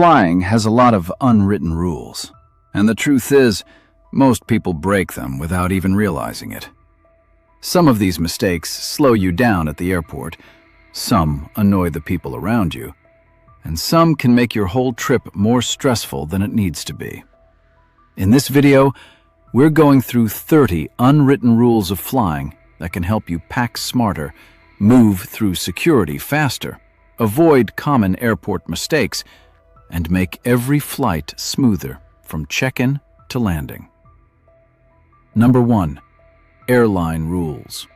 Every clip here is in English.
Flying has a lot of unwritten rules, and the truth is, most people break them without even realizing it. Some of these mistakes slow you down at the airport, some annoy the people around you, and some can make your whole trip more stressful than it needs to be. In this video, we're going through 30 unwritten rules of flying that can help you pack smarter, move through security faster, avoid common airport mistakes, and make every flight smoother from check-in to landing. Number 1. Airline rules.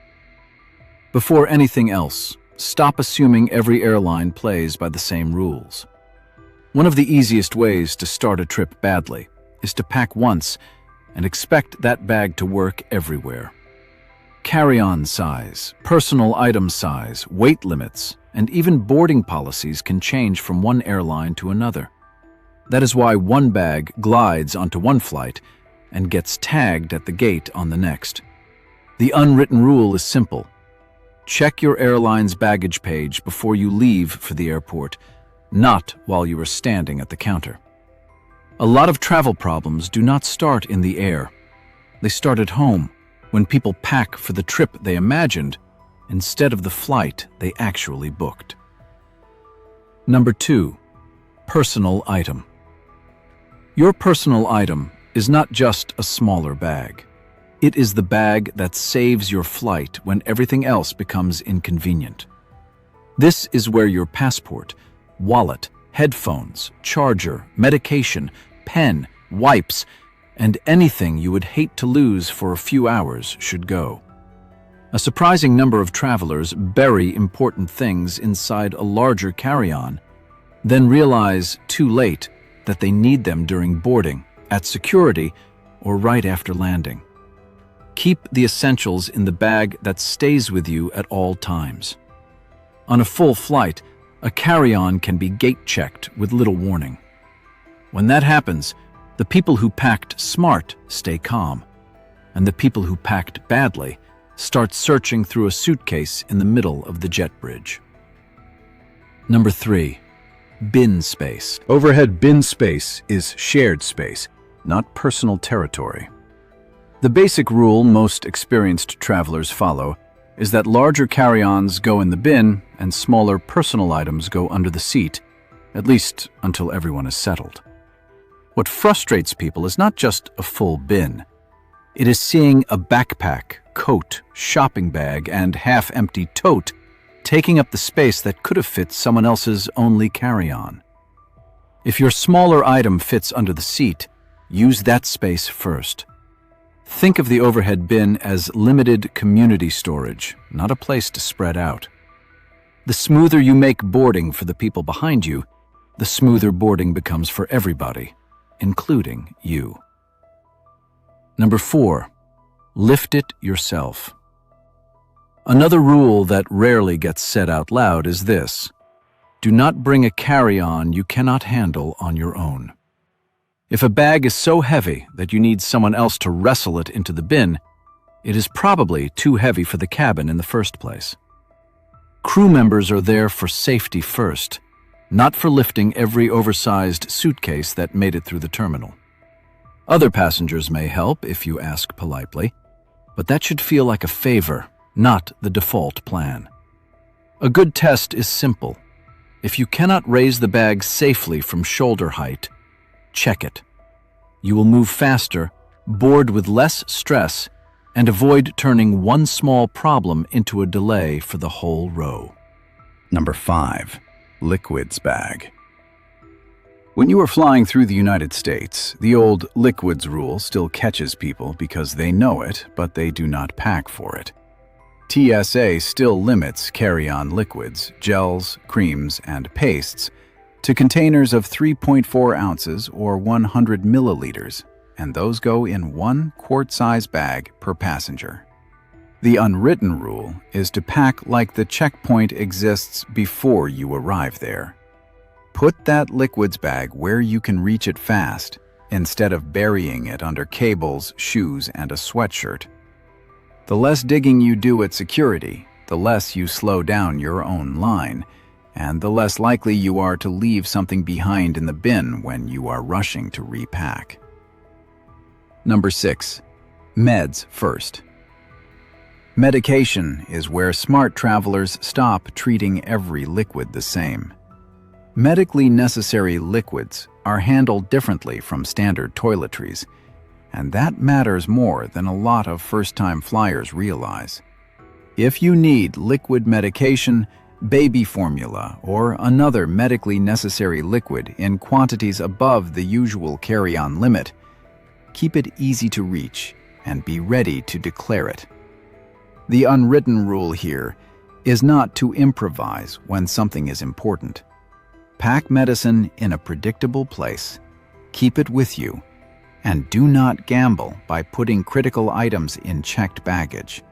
Before anything else, stop assuming every airline plays by the same rules. One of the easiest ways to start a trip badly is to pack once and expect that bag to work everywhere. Carry-on size, personal item size, weight limits, and even boarding policies can change from one airline to another. That is why one bag glides onto one flight and gets tagged at the gate on the next. The unwritten rule is simple. Check your airline's baggage page before you leave for the airport, not while you are standing at the counter. A lot of travel problems do not start in the air. They start at home, when people pack for the trip they imagined instead of the flight they actually booked. Number 2. Personal item. Your personal item is not just a smaller bag. It is the bag that saves your flight when everything else becomes inconvenient. This is where your passport, wallet, headphones, charger, medication, pen, wipes, and anything you would hate to lose for a few hours should go. A surprising number of travelers bury important things inside a larger carry-on, then realize too late that they need them during boarding, at security, or right after landing. Keep the essentials in the bag that stays with you at all times. On a full flight, a carry-on can be gate-checked with little warning. When that happens, the people who packed smart stay calm, and the people who packed badly start searching through a suitcase in the middle of the jet bridge. Number 3. Bin space. Overhead bin space is shared space, not personal territory. The basic rule most experienced travelers follow is that larger carry-ons go in the bin and smaller personal items go under the seat, at least until everyone is settled. What frustrates people is not just a full bin. It is seeing a backpack, coat, shopping bag, and half-empty tote taking up the space that could have fit someone else's only carry-on. If your smaller item fits under the seat, use that space first. Think of the overhead bin as limited community storage, not a place to spread out. The smoother you make boarding for the people behind you, the smoother boarding becomes for everybody, including you. Number 4. Lift it yourself. Another rule that rarely gets said out loud is this: do not bring a carry-on you cannot handle on your own. If a bag is so heavy that you need someone else to wrestle it into the bin, it is probably too heavy for the cabin in the first place. Crew members are there for safety first, not for lifting every oversized suitcase that made it through the terminal. Other passengers may help if you ask politely, but that should feel like a favor, not the default plan. A good test is simple. If you cannot raise the bag safely from shoulder height, check it. You will move faster, board with less stress, and avoid turning one small problem into a delay for the whole row. Number 5. Liquids bag. When you are flying through the United States, the old liquids rule still catches people because they know it, but they do not pack for it. TSA still limits carry-on liquids, gels, creams, and pastes to containers of 3.4 ounces or 100 milliliters, and those go in one quart-size bag per passenger. The unwritten rule is to pack like the checkpoint exists before you arrive there. Put that liquids bag where you can reach it fast, instead of burying it under cables, shoes, and a sweatshirt. The less digging you do at security, the less you slow down your own line, and the less likely you are to leave something behind in the bin when you are rushing to repack. Number 6. Meds first. Medication is where smart travelers stop treating every liquid the same. Medically necessary liquids are handled differently from standard toiletries, and that matters more than a lot of first-time flyers realize. If you need liquid medication, baby formula, or another medically necessary liquid in quantities above the usual carry-on limit, keep it easy to reach and be ready to declare it. The unwritten rule here is not to improvise when something is important. Pack medicine in a predictable place, keep it with you, and do not gamble by putting critical items in checked baggage.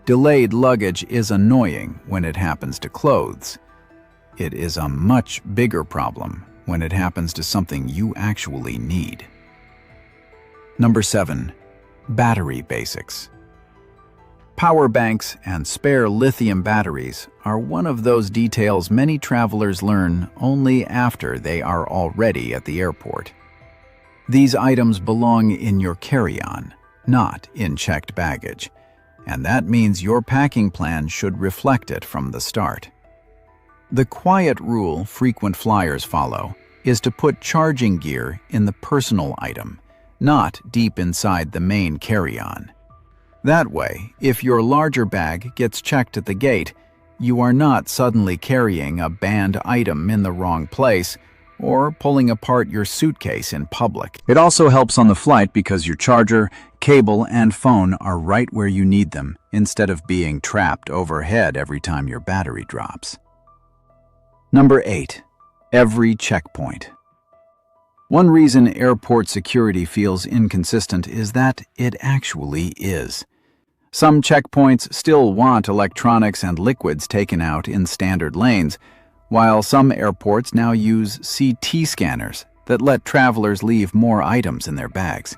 Delayed luggage is annoying when it happens to clothes. It is a much bigger problem when it happens to something you actually need. Number 7. Battery basics. Power banks and spare lithium batteries are one of those details many travelers learn only after they are already at the airport. These items belong in your carry-on, not in checked baggage, and that means your packing plan should reflect it from the start. The quiet rule frequent flyers follow is to put charging gear in the personal item, not deep inside the main carry-on. That way, if your larger bag gets checked at the gate, you are not suddenly carrying a banned item in the wrong place or pulling apart your suitcase in public. It also helps on the flight because your charger, cable, and phone are right where you need them, instead of being trapped overhead every time your battery drops. Number 8. Every checkpoint. One reason airport security feels inconsistent is that it actually is. Some checkpoints still want electronics and liquids taken out in standard lanes, while some airports now use CT scanners that let travelers leave more items in their bags.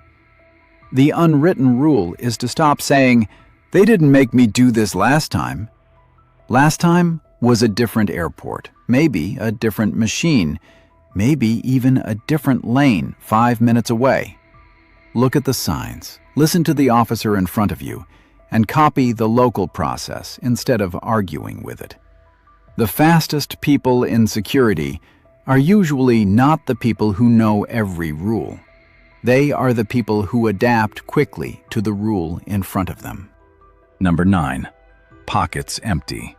The unwritten rule is to stop saying, "They didn't make me do this last time." Last time was a different airport, maybe a different machine, maybe even a different lane 5 minutes away. Look at the signs, listen to the officer in front of you, and copy the local process instead of arguing with it. The fastest people in security are usually not the people who know every rule. They are the people who adapt quickly to the rule in front of them. Number 9. Pockets empty.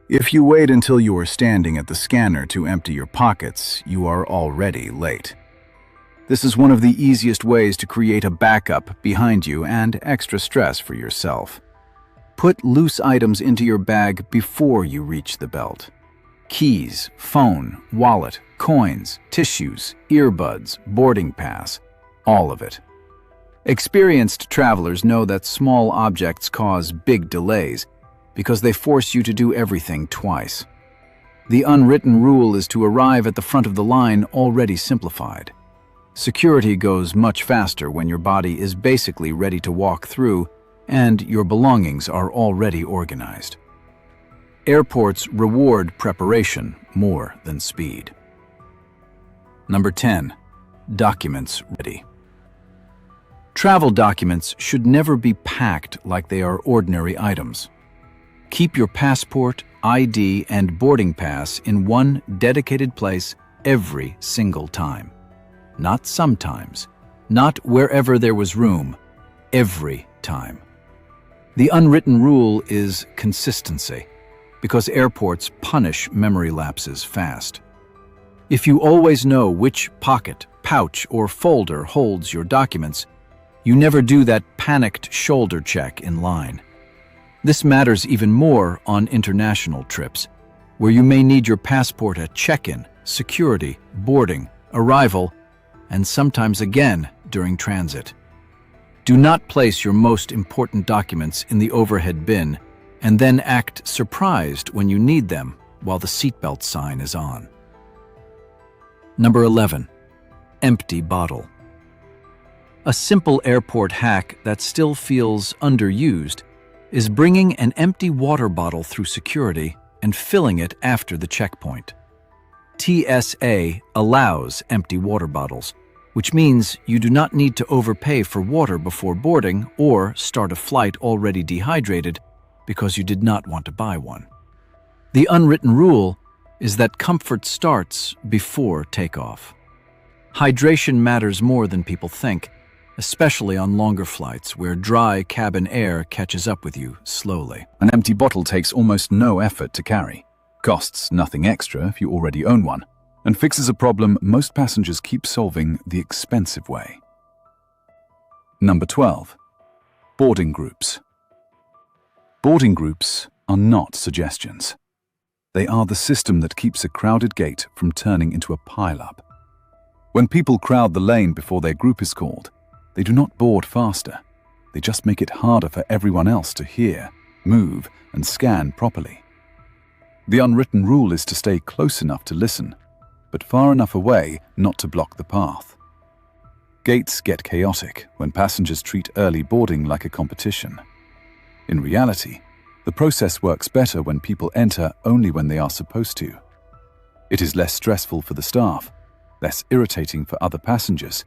If you wait until you are standing at the scanner to empty your pockets, you are already late. This is one of the easiest ways to create a backup behind you and extra stress for yourself. Put loose items into your bag before you reach the belt. Keys, phone, wallet, coins, tissues, earbuds, boarding pass, all of it. Experienced travelers know that small objects cause big delays because they force you to do everything twice. The unwritten rule is to arrive at the front of the line already simplified. Security goes much faster when your body is basically ready to walk through and your belongings are already organized. Airports reward preparation more than speed. Number 10. Documents ready. Travel documents should never be packed like they are ordinary items. Keep your passport, ID, and boarding pass in one dedicated place every single time. Not sometimes, not wherever there was room, every time. The unwritten rule is consistency, because airports punish memory lapses fast. If you always know which pocket, pouch, or folder holds your documents, you never do that panicked shoulder check in line. This matters even more on international trips, where you may need your passport at check-in, security, boarding, arrival, and sometimes again during transit. Do not place your most important documents in the overhead bin and then act surprised when you need them while the seatbelt sign is on. Number 11. Empty bottle. A simple airport hack that still feels underused is bringing an empty water bottle through security and filling it after the checkpoint. TSA allows empty water bottles, which means you do not need to overpay for water before boarding or start a flight already dehydrated because you did not want to buy one. The unwritten rule is that comfort starts before takeoff. Hydration matters more than people think, especially on longer flights where dry cabin air catches up with you slowly. An empty bottle takes almost no effort to carry, costs nothing extra if you already own one, and fixes a problem most passengers keep solving the expensive way. Number 12. Boarding groups. Boarding groups are not suggestions. They are the system that keeps a crowded gate from turning into a pile-up. When people crowd the lane before their group is called, they do not board faster. They just make it harder for everyone else to hear, move, and scan properly. The unwritten rule is to stay close enough to listen, but far enough away not to block the path. Gates get chaotic when passengers treat early boarding like a competition. In reality, the process works better when people enter only when they are supposed to. It is less stressful for the staff, less irritating for other passengers,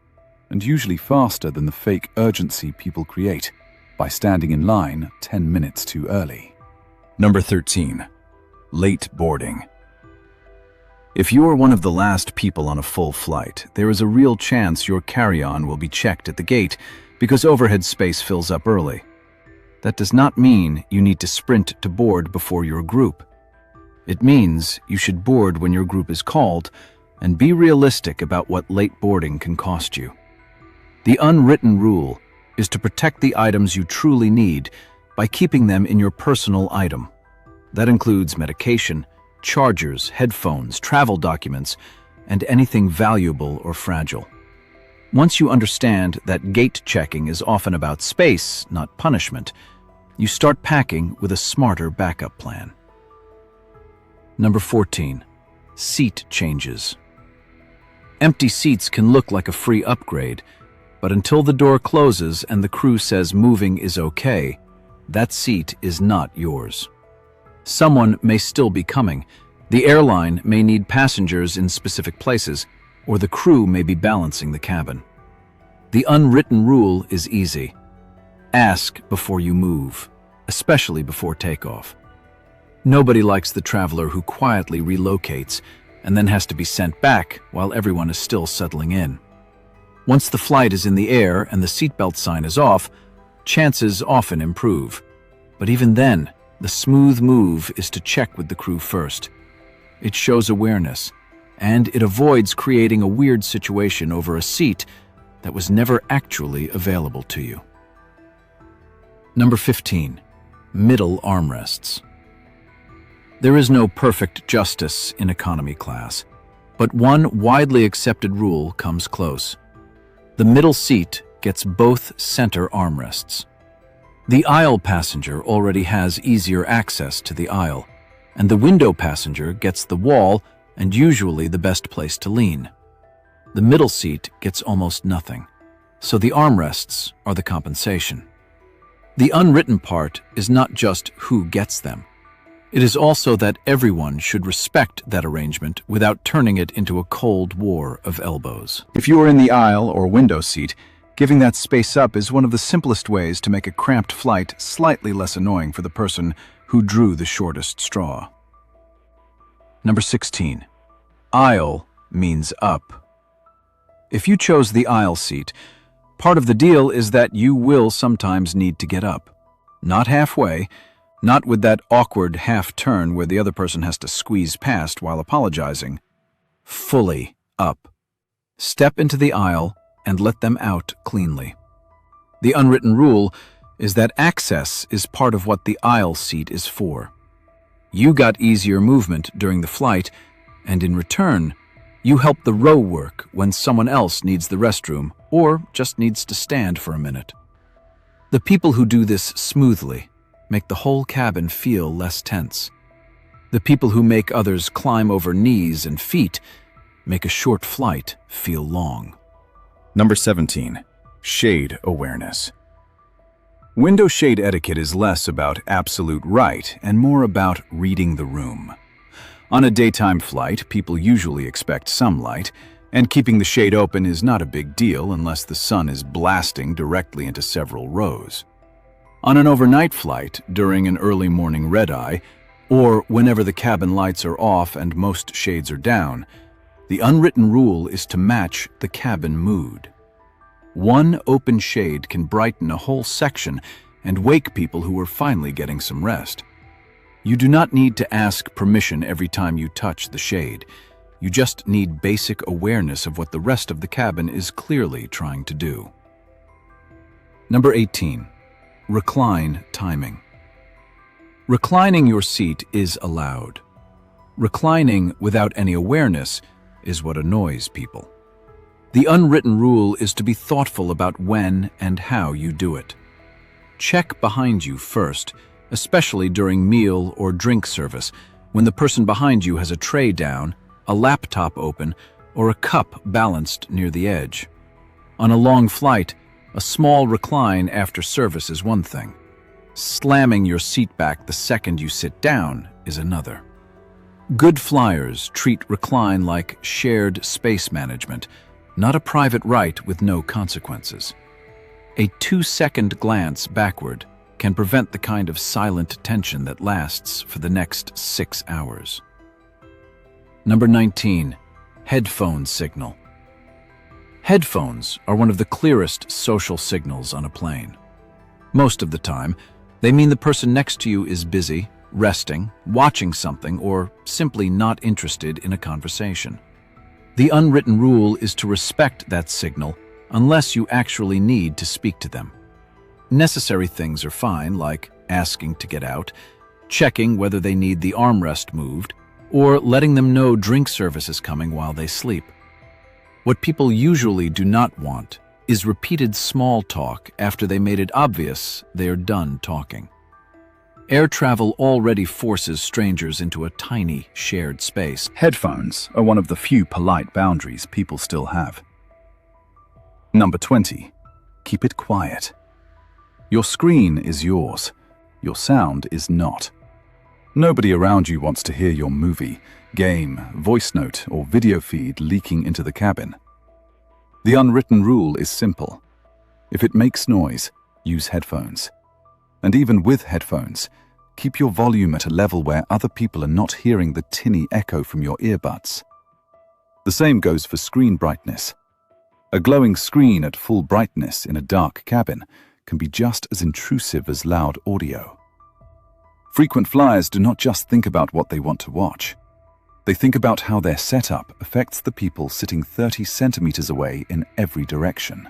and usually faster than the fake urgency people create by standing in line 10 minutes too early. Number 13. Late boarding. If you are one of the last people on a full flight, there is a real chance your carry-on will be checked at the gate because overhead space fills up early. That does not mean you need to sprint to board before your group. It means you should board when your group is called and be realistic about what late boarding can cost you. The unwritten rule is to protect the items you truly need by keeping them in your personal item. That includes medication, chargers, headphones, travel documents, and anything valuable or fragile. Once you understand that gate checking is often about space, not punishment, you start packing with a smarter backup plan. Number 14. Seat changes. Empty seats can look like a free upgrade, but until the door closes and the crew says moving is okay, that seat is not yours. Someone may still be coming. The airline may need passengers in specific places, or the crew may be balancing the cabin. The unwritten rule is easy. Ask before you move, especially before takeoff. Nobody likes the traveler who quietly relocates and then has to be sent back while everyone is still settling in. Once the flight is in the air and the seatbelt sign is off, chances often improve. But even then, the smooth move is to check with the crew first. It shows awareness, and it avoids creating a weird situation over a seat that was never actually available to you. Number 15. Middle armrests. There is no perfect justice in economy class, but one widely accepted rule comes close. The middle seat gets both center armrests. The aisle passenger already has easier access to the aisle, and the window passenger gets the wall and usually the best place to lean. The middle seat gets almost nothing, so the armrests are the compensation. The unwritten part is not just who gets them. It is also that everyone should respect that arrangement without turning it into a cold war of elbows. If you are in the aisle or window seat, giving that space up is one of the simplest ways to make a cramped flight slightly less annoying for the person who drew the shortest straw. Number 16. Aisle means up. If you chose the aisle seat, part of the deal is that you will sometimes need to get up. Not halfway, not with that awkward half-turn where the other person has to squeeze past while apologizing. Fully up. Step into the aisle and let them out cleanly. The unwritten rule is that access is part of what the aisle seat is for. You got easier movement during the flight, and in return, you help the row work when someone else needs the restroom or just needs to stand for a minute. The people who do this smoothly make the whole cabin feel less tense. The people who make others climb over knees and feet make a short flight feel long. Number 17. Shade awareness. Window shade etiquette is less about absolute right and more about reading the room. On a daytime flight, people usually expect some light, and keeping the shade open is not a big deal unless the sun is blasting directly into several rows. On an overnight flight, during an early morning red-eye, or whenever the cabin lights are off and most shades are down, the unwritten rule is to match the cabin mood. One open shade can brighten a whole section and wake people who are finally getting some rest. You do not need to ask permission every time you touch the shade. You just need basic awareness of what the rest of the cabin is clearly trying to do. Number 18. Recline timing. Reclining your seat is allowed. Reclining without any awareness is what annoys people. The unwritten rule is to be thoughtful about when and how you do it. Check behind you first, especially during meal or drink service, when the person behind you has a tray down, a laptop open, or a cup balanced near the edge. On a long flight, a small recline after service is one thing. Slamming your seat back the second you sit down is another. Good flyers treat recline like shared space management, not a private right with no consequences. A 2-second glance backward can prevent the kind of silent tension that lasts for the next 6 hours. Number 19. Headphone signal. Headphones are one of the clearest social signals on a plane. Most of the time, they mean the person next to you is busy, resting, watching something, or simply not interested in a conversation. The unwritten rule is to respect that signal unless you actually need to speak to them. Necessary things are fine, like asking to get out, checking whether they need the armrest moved, or letting them know drink service is coming while they sleep. What people usually do not want is repeated small talk after they made it obvious they are done talking. Air travel already forces strangers into a tiny, shared space. Headphones are one of the few polite boundaries people still have. Number 20. Keep it quiet. Your screen is yours. Your sound is not. Nobody around you wants to hear your movie, game, voice note, or video feed leaking into the cabin. The unwritten rule is simple. If it makes noise, use headphones. And even with headphones, keep your volume at a level where other people are not hearing the tinny echo from your earbuds. The same goes for screen brightness. A glowing screen at full brightness in a dark cabin can be just as intrusive as loud audio. Frequent flyers do not just think about what they want to watch. They think about how their setup affects the people sitting 30 centimeters away in every direction.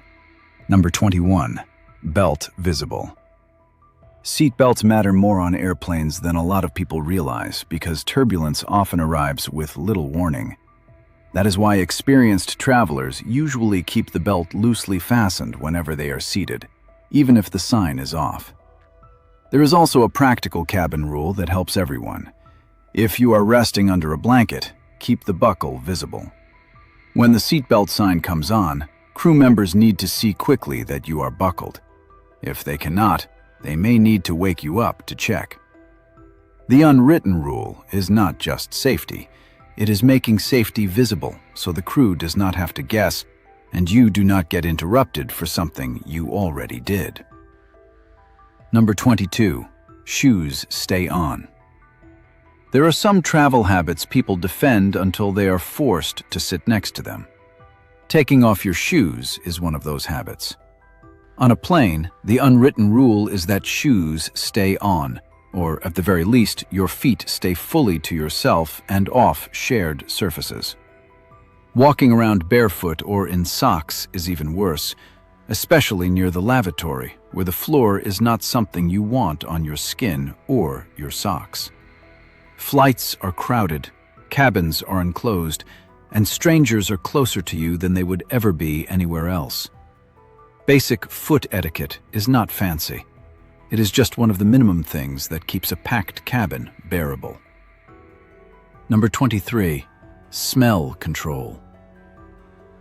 Number 21. Belt visible. Seat belts matter more on airplanes than a lot of people realize because turbulence often arrives with little warning. That is why experienced travelers usually keep the belt loosely fastened whenever they are seated, even if the sign is off. There is also a practical cabin rule that helps everyone. If you are resting under a blanket, keep the buckle visible. When the seatbelt sign comes on, crew members need to see quickly that you are buckled. If they cannot, they may need to wake you up to check. The unwritten rule is not just safety. It is making safety visible so the crew does not have to guess and you do not get interrupted for something you already did. Number 22. Shoes stay on. There are some travel habits people defend until they are forced to sit next to them. Taking off your shoes is one of those habits. On a plane, the unwritten rule is that shoes stay on, or at the very least, your feet stay fully to yourself and off shared surfaces. Walking around barefoot or in socks is even worse, especially near the lavatory, where the floor is not something you want on your skin or your socks. Flights are crowded, cabins are enclosed, and strangers are closer to you than they would ever be anywhere else. Basic foot etiquette is not fancy. It is just one of the minimum things that keeps a packed cabin bearable. Number 23. Smell control.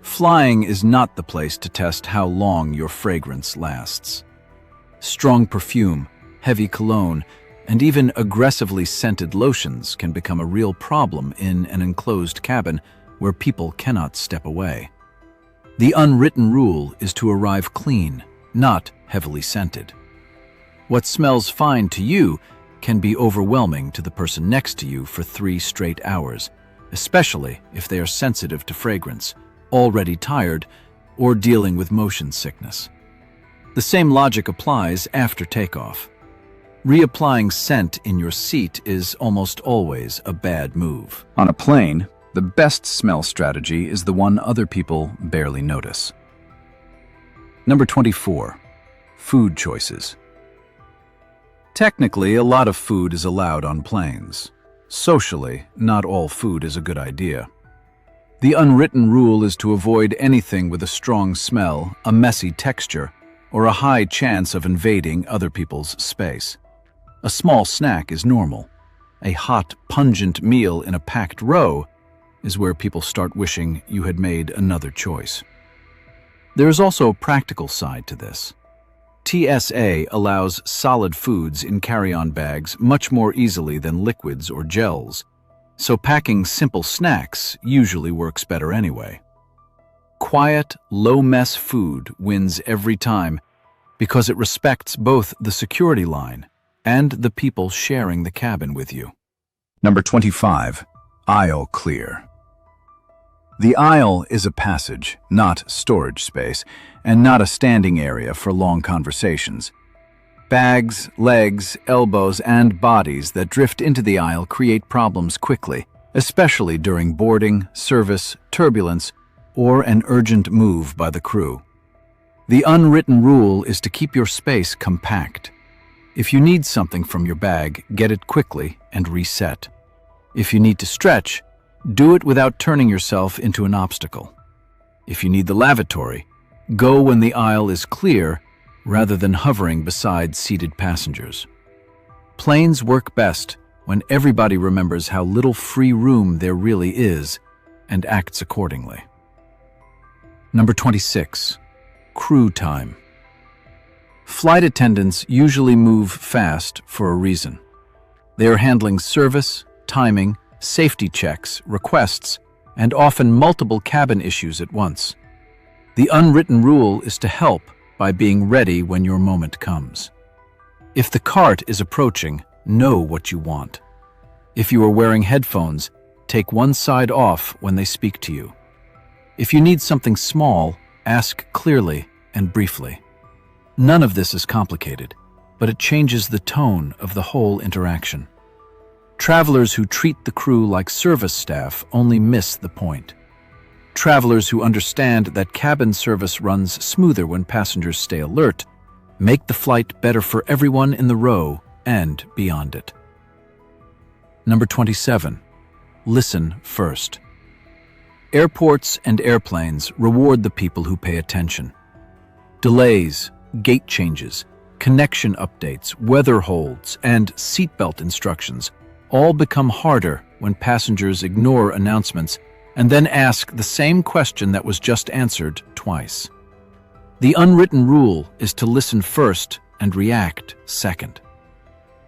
Flying is not the place to test how long your fragrance lasts. Strong perfume, heavy cologne, and even aggressively scented lotions can become a real problem in an enclosed cabin where people cannot step away. The unwritten rule is to arrive clean, not heavily scented. What smells fine to you can be overwhelming to the person next to you for 3 straight hours, especially if they are sensitive to fragrance, already tired, or dealing with motion sickness. The same logic applies after takeoff. Reapplying scent in your seat is almost always a bad move. On a plane, the best smell strategy is the one other people barely notice. Number 24. Food choices. Technically, a lot of food is allowed on planes. Socially, not all food is a good idea. The unwritten rule is to avoid anything with a strong smell, a messy texture, or a high chance of invading other people's space. A small snack is normal. A hot, pungent meal in a packed row is where people start wishing you had made another choice. There is also a practical side to this. TSA allows solid foods in carry-on bags much more easily than liquids or gels, so packing simple snacks usually works better anyway. Quiet, low-mess food wins every time because it respects both the security line and the people sharing the cabin with you. Number 25. Aisle clear. The aisle is a passage, not storage space, and not a standing area for long conversations. Bags, legs, elbows, and bodies that drift into the aisle create problems quickly, especially during boarding, service, turbulence, or an urgent move by the crew. The unwritten rule is to keep your space compact. If you need something from your bag, get it quickly and reset. If you need to stretch, do it without turning yourself into an obstacle. If you need the lavatory, go when the aisle is clear rather than hovering beside seated passengers. Planes work best when everybody remembers how little free room there really is and acts accordingly. Number 26. Crew time. Flight attendants usually move fast for a reason. They are handling service, timing, safety checks, requests, and often multiple cabin issues at once. The unwritten rule is to help by being ready when your moment comes. If the cart is approaching, know what you want. If you are wearing headphones, take one side off when they speak to you. If you need something small, ask clearly and briefly. None of this is complicated, but it changes the tone of the whole interaction. Travelers who treat the crew like service staff only miss the point. Travelers who understand that cabin service runs smoother when passengers stay alert make the flight better for everyone in the row and beyond it. Number 27. Listen first. Airports and airplanes reward the people who pay attention. Delays, gate changes, connection updates, weather holds, and seatbelt instructions all become harder when passengers ignore announcements and then ask the same question that was just answered twice. The unwritten rule is to listen first and react second.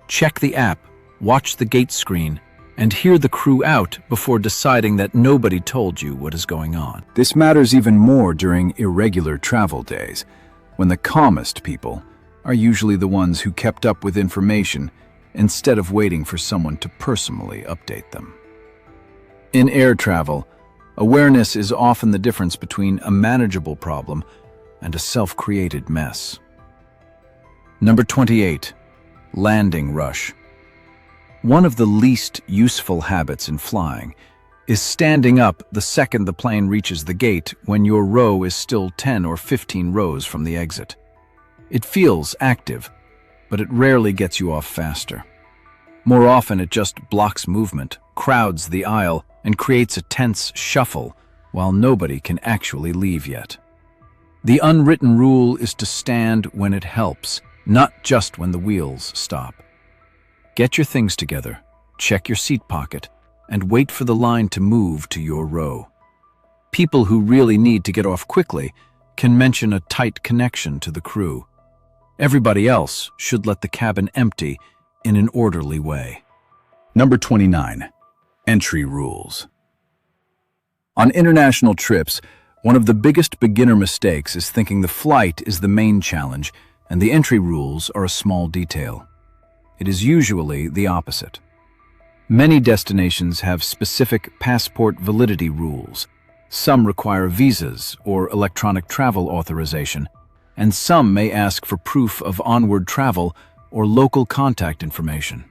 Check the app, watch the gate screen, and hear the crew out before deciding that nobody told you what is going on. This matters even more during irregular travel days, when the calmest people are usually the ones who kept up with information instead of waiting for someone to personally update them. In air travel, awareness is often the difference between a manageable problem and a self-created mess. Number 28. Landing rush. One of the least useful habits in flying is standing up the second the plane reaches the gate when your row is still 10 or 15 rows from the exit. It feels active, but it rarely gets you off faster. More often, it just blocks movement, crowds the aisle, and creates a tense shuffle while nobody can actually leave yet. The unwritten rule is to stand when it helps, not just when the wheels stop. Get your things together, check your seat pocket, and wait for the line to move to your row. People who really need to get off quickly can mention a tight connection to the crew. Everybody else should let the cabin empty in an orderly way. Number 29. Entry rules. On international trips, one of the biggest beginner mistakes is thinking the flight is the main challenge and the entry rules are a small detail. It is usually the opposite. Many destinations have specific passport validity rules. Some require visas or electronic travel authorization, and some may ask for proof of onward travel or local contact information.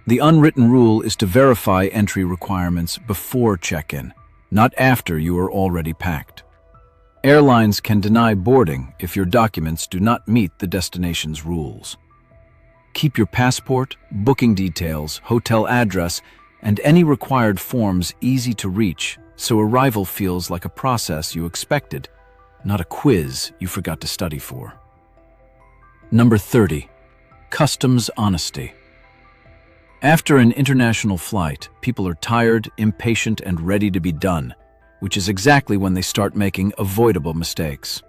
The unwritten rule is to verify entry requirements before check-in, not after you are already packed. Airlines can deny boarding if your documents do not meet the destination's rules. Keep your passport, booking details, hotel address, and any required forms easy to reach so arrival feels like a process you expected, not a quiz you forgot to study for. Number 30. Customs honesty. After an international flight, people are tired, impatient, and ready to be done, which is exactly when they start making avoidable mistakes.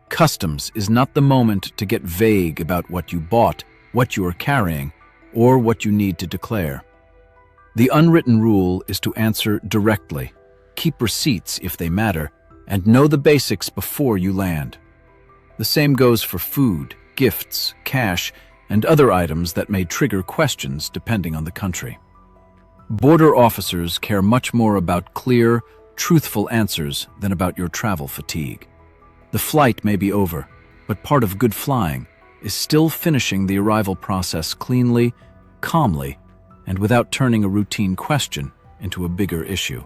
Customs is not the moment to get vague about what you bought, what you are carrying, or what you need to declare. The unwritten rule is to answer directly, keep receipts if they matter, and know the basics before you land. The same goes for food, gifts, cash, and other items that may trigger questions depending on the country. Border officers care much more about clear, truthful answers than about your travel fatigue. The flight may be over, but part of good flying is still finishing the arrival process cleanly, calmly, and without turning a routine question into a bigger issue.